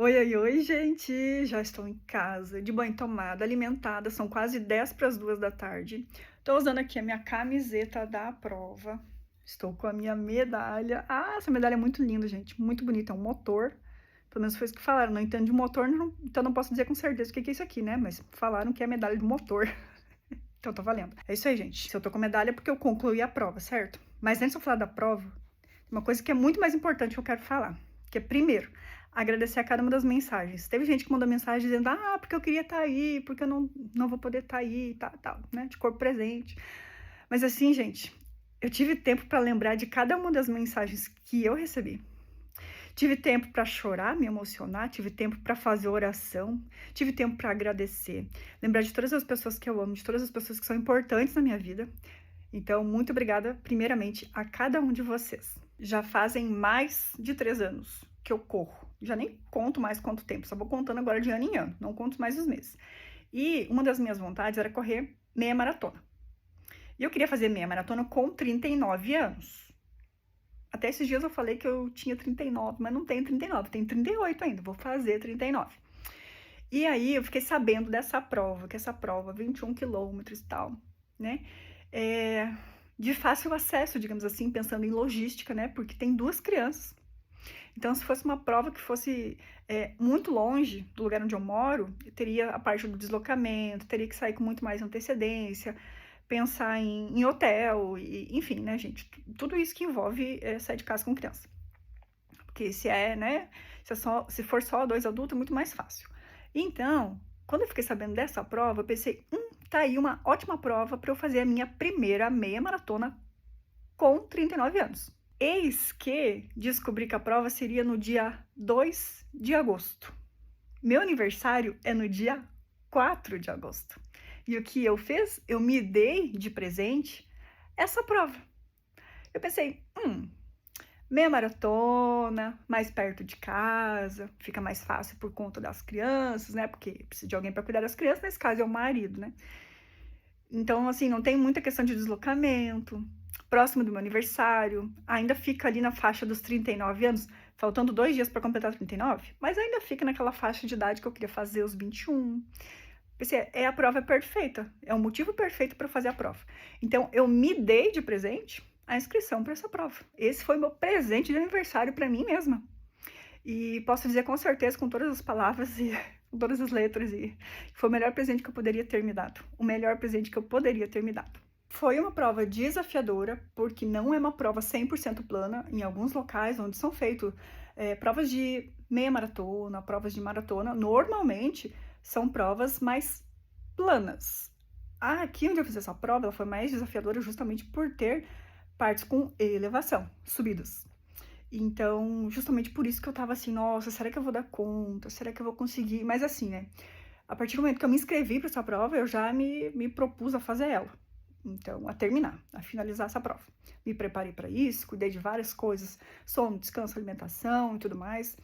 Oi, oi, oi, gente! Já estou em casa, de banho tomado, alimentada, são quase 10 para as 2 da tarde. Estou usando aqui a minha camiseta da prova. Estou com a minha medalha. Ah, essa medalha é muito linda, gente, muito bonita. É um motor. Pelo menos foi isso que falaram. Não entendo de motor, então não posso dizer com certeza o que é isso aqui, né? Mas falaram que é medalha de motor. Então tá valendo. É isso aí, gente. Se eu tô com medalha é porque eu concluí a prova, certo? Mas antes de eu falar da prova, uma coisa que é muito mais importante que eu quero falar, que é, primeiro, agradecer a cada uma das mensagens. Teve gente que mandou mensagem dizendo, porque eu queria estar aí, porque eu não vou poder estar aí, tal, né, de corpo presente. Mas assim, gente, eu tive tempo para lembrar de cada uma das mensagens que eu recebi. Tive tempo para chorar, me emocionar, tive tempo para fazer oração, tive tempo para agradecer, lembrar de todas as pessoas que eu amo, de todas as pessoas que são importantes na minha vida. Então, muito obrigada, primeiramente, a cada um de vocês. Já fazem mais de 3 anos que eu corro. Já nem conto mais quanto tempo, só vou contando agora de ano em ano, não conto mais os meses. E uma das minhas vontades era correr meia maratona. E eu queria fazer meia maratona com 39 anos. Até esses dias eu falei que eu tinha 39, mas não tenho 39, tenho 38 ainda, vou fazer 39. E aí eu fiquei sabendo dessa prova, que essa prova, 21 quilômetros e tal, né? De fácil acesso, digamos assim, pensando em logística, né? Porque tem 2 crianças. Então, se fosse uma prova que fosse muito longe do lugar onde eu moro, eu teria a parte do deslocamento, teria que sair com muito mais antecedência, pensar em hotel, enfim, né, gente? Tudo isso que envolve sair de casa com criança. Porque né? Se for só 2 adultos, é muito mais fácil. Então, quando eu fiquei sabendo dessa prova, eu pensei, tá aí uma ótima prova para eu fazer a minha primeira meia maratona com 39 anos. Eis que descobri que a prova seria no dia 2 de agosto. Meu aniversário é no dia 4 de agosto. E o que eu fiz? Eu me dei de presente essa prova. Eu pensei, meia maratona, mais perto de casa, fica mais fácil por conta das crianças, né? Porque precisa de alguém para cuidar das crianças, nesse caso é o marido, né? Então, assim, não tem muita questão de deslocamento, próximo do meu aniversário, ainda fica ali na faixa dos 39 anos, faltando 2 dias para completar 39, mas ainda fica naquela faixa de idade que eu queria fazer os 21. Pensei, é a prova perfeita, é o motivo perfeito para fazer a prova. Então, eu me dei de presente a inscrição para essa prova. Esse foi meu presente de aniversário para mim mesma. E posso dizer com certeza, com todas as palavras e com todas as letras, e foi o melhor presente que eu poderia ter me dado. O melhor presente que eu poderia ter me dado. Foi uma prova desafiadora, porque não é uma prova 100% plana. Em alguns locais onde são feitas provas de meia maratona, provas de maratona, normalmente são provas mais planas. Aqui onde eu fiz essa prova, ela foi mais desafiadora justamente por ter partes com elevação, subidas. Então, justamente por isso que eu tava assim, nossa, será que eu vou dar conta? Será que eu vou conseguir? Mas assim, né? A partir do momento que eu me inscrevi para essa prova, eu já me propus a fazer ela. Então, a terminar, a finalizar essa prova. Me preparei para isso, cuidei de várias coisas, sono, descanso, alimentação e tudo mais.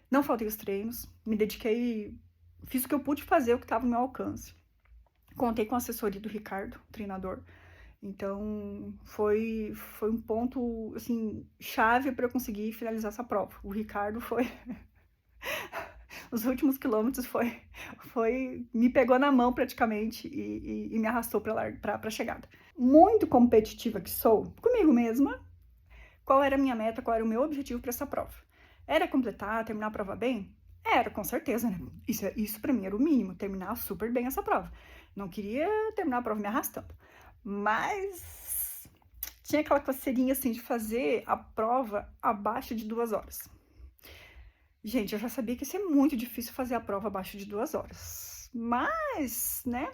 Não faltei os treinos, me dediquei, fiz o que eu pude fazer, o que estava no meu alcance. Contei com a assessoria do Ricardo, treinador. Então, foi um ponto, assim, chave para eu conseguir finalizar essa prova. O Ricardo foi... Os últimos quilômetros me pegou na mão praticamente e me arrastou para a chegada. Muito competitiva que sou, comigo mesma, qual era a minha meta, qual era o meu objetivo para essa prova? Era completar, terminar a prova bem? Era, com certeza, né? Isso para mim era o mínimo, terminar super bem essa prova. Não queria terminar a prova me arrastando. Mas tinha aquela coceirinha assim de fazer a prova abaixo de 2 horas. Gente, eu já sabia que ia ser muito difícil fazer a prova abaixo de 2 horas. Mas, né?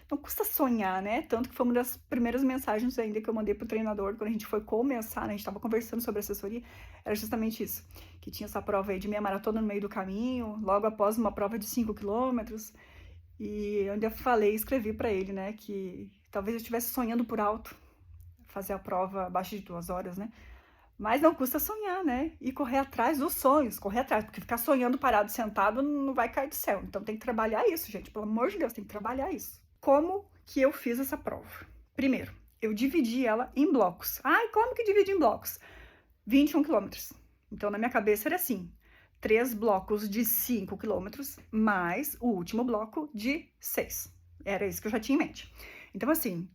Não custa sonhar, né? Tanto que foi uma das primeiras mensagens ainda que eu mandei pro treinador quando a gente foi começar, né? A gente tava conversando sobre assessoria, era justamente isso. Que tinha essa prova aí de meia maratona no meio do caminho, logo após uma prova de 5 quilômetros. E eu ainda falei, escrevi para ele, né? Que talvez eu estivesse sonhando por alto fazer a prova abaixo de 2 horas, né? Mas não custa sonhar, né? E correr atrás dos sonhos, correr atrás, porque ficar sonhando parado, sentado, não vai cair do céu. Então tem que trabalhar isso, gente. Pelo amor de Deus, tem que trabalhar isso. Como que eu fiz essa prova? Primeiro, eu dividi ela em blocos. Ai, como que divide em blocos? 21 quilômetros. Então, na minha cabeça era assim: 3 blocos de 5 quilômetros, mais o último bloco de 6. Era isso que eu já tinha em mente. Então, assim,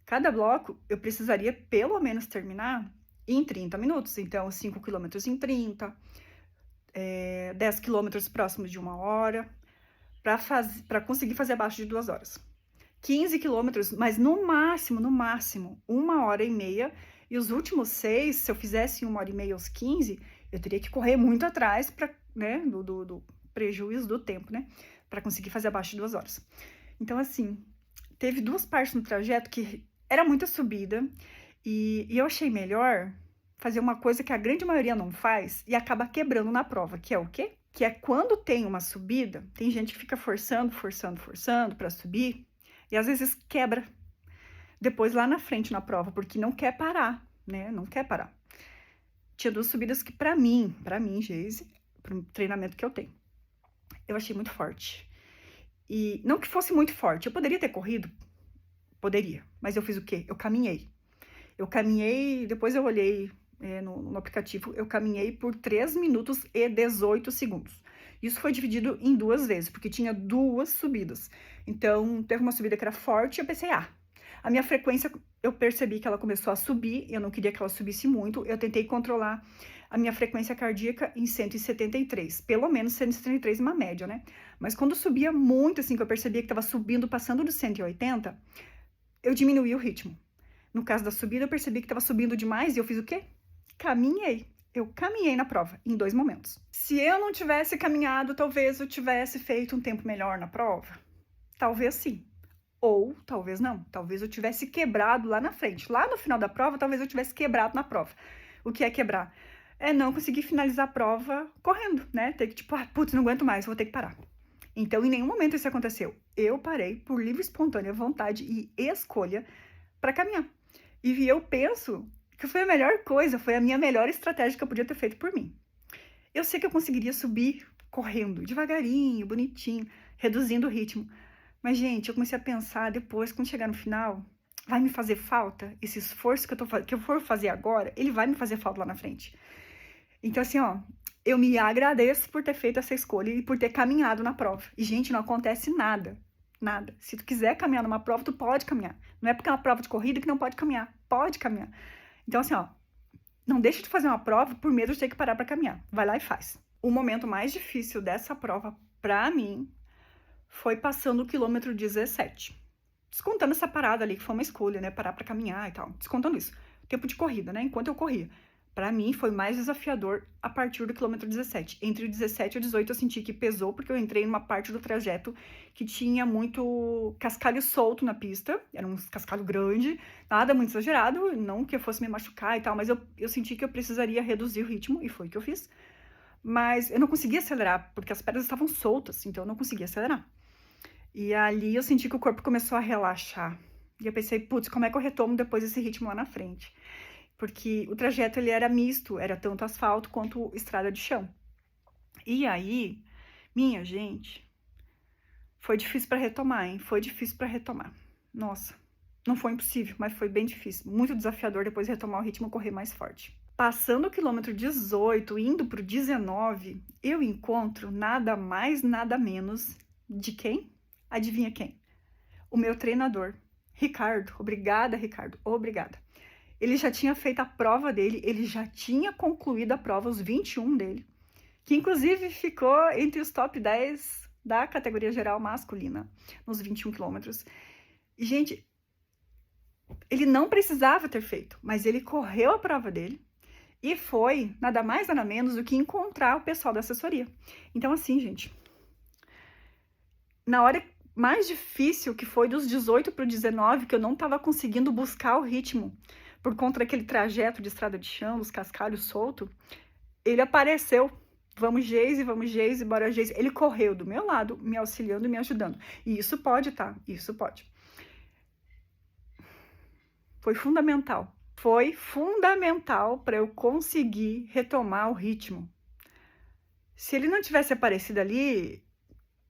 cada bloco eu precisaria pelo menos terminar em 30 minutos. Então, 5 quilômetros em 30, 10 quilômetros próximos de 1 hora, para conseguir fazer abaixo de 2 horas. 15 quilômetros, mas no máximo, 1h30. E os últimos 6, se eu fizesse em 1h30 aos 15, eu teria que correr muito atrás né, do prejuízo do tempo, né? Para conseguir fazer abaixo de 2 horas. Então, assim, teve 2 partes no trajeto que era muita subida. E eu achei melhor fazer uma coisa que a grande maioria não faz e acaba quebrando na prova, que é o quê? Que é quando tem uma subida, tem gente que fica forçando para subir, e às vezes quebra depois lá na frente na prova, porque não quer parar, né? Não quer parar. Tinha 2 subidas que pra mim, Geise, pro treinamento que eu tenho, eu achei muito forte. E não que fosse muito forte, eu poderia ter corrido? Poderia, mas eu fiz o quê? Eu caminhei, depois eu olhei no aplicativo, eu caminhei por 3 minutos e 18 segundos. Isso foi dividido em 2 vezes, porque tinha 2 subidas. Então, teve uma subida que era forte e eu pensei, a minha frequência, eu percebi que ela começou a subir, eu não queria que ela subisse muito, eu tentei controlar a minha frequência cardíaca em 173, pelo menos 173 uma média, né? Mas quando subia muito, assim, que eu percebia que estava subindo, passando dos 180, eu diminuí o ritmo. No caso da subida, eu percebi que estava subindo demais e eu fiz o quê? Caminhei. Eu caminhei na prova, em 2 momentos. Se eu não tivesse caminhado, talvez eu tivesse feito um tempo melhor na prova. Talvez sim. Ou talvez não. Talvez eu tivesse quebrado lá na frente. Lá no final da prova, talvez eu tivesse quebrado na prova. O que é quebrar? É não conseguir finalizar a prova correndo, né? Ter que, tipo, putz, não aguento mais, vou ter que parar. Então, em nenhum momento isso aconteceu. Eu parei por livre, espontânea vontade e escolha para caminhar. E eu penso que foi a melhor coisa, foi a minha melhor estratégia que eu podia ter feito por mim. Eu sei que eu conseguiria subir correndo, devagarinho, bonitinho, reduzindo o ritmo. Mas, gente, eu comecei a pensar depois, quando chegar no final, vai me fazer falta? Esse esforço que eu for fazer agora, ele vai me fazer falta lá na frente. Então, assim, eu me agradeço por ter feito essa escolha e por ter caminhado na prova. E, gente, não acontece nada. Nada. Se tu quiser caminhar numa prova, tu pode caminhar. Não é porque é uma prova de corrida que não pode caminhar. Pode caminhar. Então, assim, não deixa de fazer uma prova por medo de ter que parar para caminhar. Vai lá e faz. O momento mais difícil dessa prova, pra mim, foi passando o quilômetro 17. Descontando essa parada ali, que foi uma escolha, né? Parar para caminhar e tal. Descontando isso. Tempo de corrida, né? Enquanto eu corria. Para mim, foi mais desafiador a partir do quilômetro 17. Entre o 17 e o 18, eu senti que pesou, porque eu entrei numa parte do trajeto que tinha muito cascalho solto na pista. Era um cascalho grande, nada muito exagerado, não que eu fosse me machucar e tal, mas eu senti que eu precisaria reduzir o ritmo, e foi o que eu fiz. Mas eu não conseguia acelerar, porque as pedras estavam soltas, então eu não conseguia acelerar. E ali eu senti que o corpo começou a relaxar. E eu pensei, putz, como é que eu retomo depois esse ritmo lá na frente? Porque o trajeto ele era misto, era tanto asfalto quanto estrada de chão. E aí, minha gente, foi difícil para retomar, hein? Foi difícil para retomar. Nossa, não foi impossível, mas foi bem difícil. Muito desafiador depois de retomar o ritmo e correr mais forte. Passando o quilômetro 18, indo para o 19, eu encontro nada mais, nada menos de quem? Adivinha quem? O meu treinador, Ricardo. Obrigada, Ricardo. Obrigada. Ele já tinha feito a prova dele, ele já tinha concluído a prova, os 21 dele, que inclusive ficou entre os top 10 da categoria geral masculina, nos 21 quilômetros. E, gente, ele não precisava ter feito, mas ele correu a prova dele e foi nada mais, nada menos do que encontrar o pessoal da assessoria. Então, assim, gente, na hora mais difícil, que foi dos 18 para o 19, que eu não estava conseguindo buscar o ritmo, por conta daquele trajeto de estrada de chão, dos cascalhos soltos, ele apareceu. Vamos, Geise, bora, Geise. Ele correu do meu lado, me auxiliando e me ajudando. E isso pode, tá? Isso pode. Foi fundamental. Foi fundamental para eu conseguir retomar o ritmo. Se ele não tivesse aparecido ali,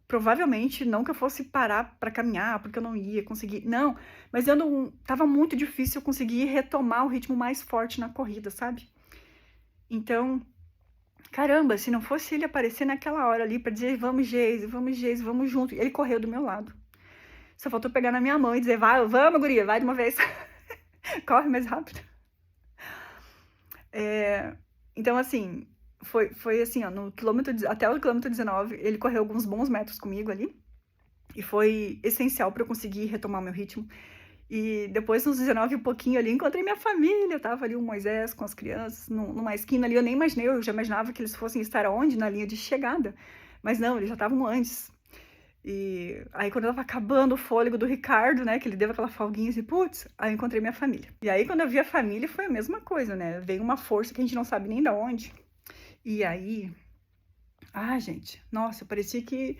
provavelmente não que eu fosse parar para caminhar, porque eu não ia conseguir. Não, mas tava muito difícil eu conseguir retomar o ritmo mais forte na corrida, sabe? Então, Caramba, se não fosse ele aparecer naquela hora ali pra dizer vamos, Geise, vamos junto. Ele correu do meu lado. Só faltou pegar na minha mão e dizer, vai, vamos, guria, vai de uma vez. Corre mais rápido. Então, assim, foi assim, ó, até o quilômetro 19, ele correu alguns bons metros comigo ali. E foi essencial para eu conseguir retomar meu ritmo. E depois, nos 19 e um pouquinho ali, encontrei minha família. Tava ali o Moisés com as crianças, numa esquina ali. Eu nem imaginei, eu já imaginava que eles fossem estar onde? Na linha de chegada. Mas não, eles já estavam antes. E aí, quando eu tava acabando o fôlego do Ricardo, né, que ele deu aquela folguinha assim, putz, aí eu encontrei minha família. E aí, quando eu vi a família, foi a mesma coisa, né? Veio uma força que a gente não sabe nem da onde. E aí, gente, nossa, parecia que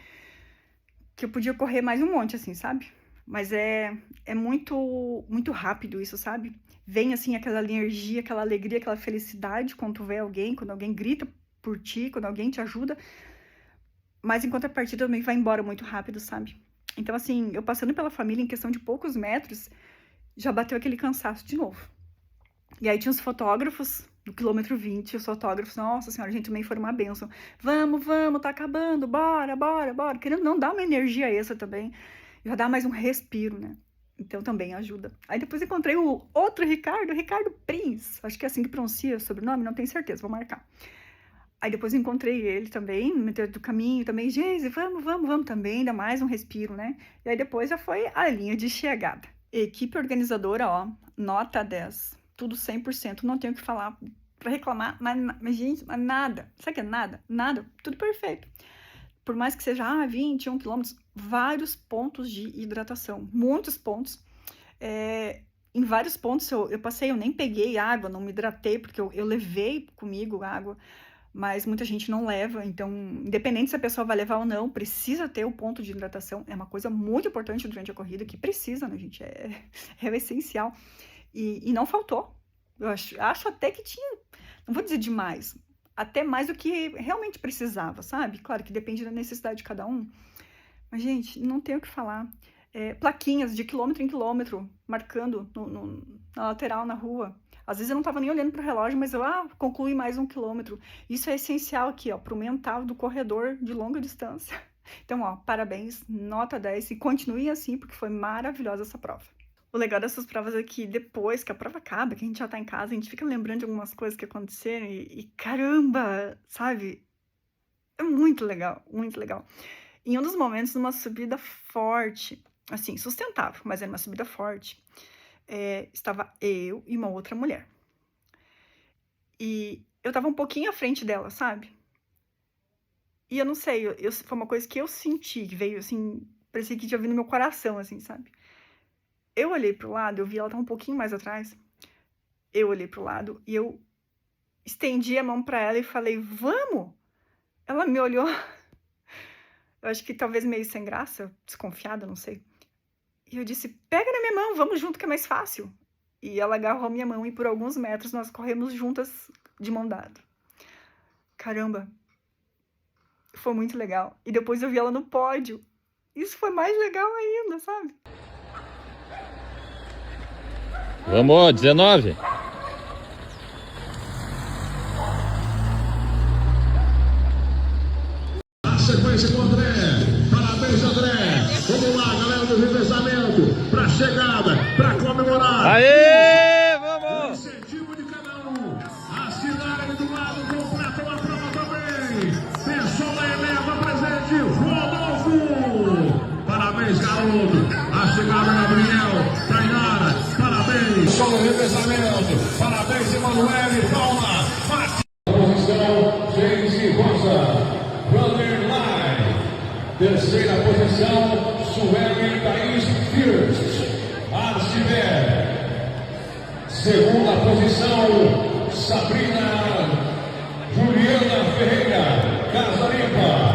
eu podia correr mais um monte, assim, sabe? Mas é muito rápido isso, sabe? Vem, assim, aquela energia, aquela alegria, aquela felicidade quando tu vê alguém, quando alguém grita por ti, quando alguém te ajuda. Mas em contrapartida também vai embora muito rápido, sabe? Então, assim, eu passando pela família em questão de poucos metros, já bateu aquele cansaço de novo. E aí tinha os fotógrafos do quilômetro 20, os fotógrafos, nossa senhora, a gente também foi uma bênção. Vamos, tá acabando, bora. Querendo não dar uma energia extra também, já dá mais um respiro, né? Então também ajuda. Aí depois encontrei o outro Ricardo Prince, acho que é assim que pronuncia o sobrenome, não tenho certeza, vou marcar. Aí depois encontrei ele também, no meio do caminho também, Geise, vamos também, dá mais um respiro, né? E aí depois já foi a linha de chegada. Equipe organizadora, ó, nota 10. Tudo 100%, não tenho o que falar pra reclamar, mas gente, nada. Sabe o que é nada? Nada, tudo perfeito. Por mais que seja 21 quilômetros, vários pontos de hidratação, muitos pontos. Em vários pontos eu passei, eu nem peguei água, não me hidratei, porque eu levei comigo água, mas muita gente não leva, então, independente se a pessoa vai levar ou não, precisa ter o ponto de hidratação, é uma coisa muito importante durante a corrida, que precisa, né, gente, é o essencial, e não faltou, eu acho até que tinha, não vou dizer demais, até mais do que realmente precisava, sabe? Claro que depende da necessidade de cada um, mas, gente, não tenho o que falar. Plaquinhas de quilômetro em quilômetro, marcando na lateral, na rua. Às vezes eu não tava nem olhando pro relógio, mas eu, concluí mais 1 quilômetro. Isso é essencial aqui, ó, pro mental do corredor de longa distância. Então, ó, parabéns, nota 10, e continue assim, porque foi maravilhosa essa prova. O legal dessas provas é que depois que a prova acaba, que a gente já tá em casa, a gente fica lembrando de algumas coisas que aconteceram e caramba, sabe? É muito legal, muito legal. Em um dos momentos, numa subida forte, assim, sustentável, mas era uma subida forte, estava eu e uma outra mulher. E eu tava um pouquinho à frente dela, sabe? E eu não sei, foi uma coisa que eu senti, que veio assim, parecia que tinha vindo no meu coração, assim, sabe? Eu olhei pro lado, eu vi ela tá um pouquinho mais atrás. Eu olhei pro lado e eu estendi a mão pra ela e falei, vamos! Ela me olhou, eu acho que talvez meio sem graça, desconfiada, não sei. E eu disse, pega na minha mão, vamos junto que é mais fácil. E ela agarrou minha mão e por alguns metros nós corremos juntas de mão dada. Caramba, foi muito legal. E depois eu vi ela no pódio. Isso foi mais legal ainda, sabe? Vamos, 19. A sequência com o André. Parabéns, André. Vamos lá, galera do revezamento. Pra chegada, pra comemorar. Aê, vamos! O incentivo de cada um. A cidade do lado completa uma prova também. Pessoa eleva presente. Rodolfo. Parabéns, garoto. A chegada, Gabriel. Tainara. Parabéns. Só no revezamento. Parabéns, Emanuele e Paula. Posição, James Rosa. Terceira posição, Sueli Thaís Fierce, Arciber. Segunda posição, Sabrina Juliana Ferreira, Casa Limpa.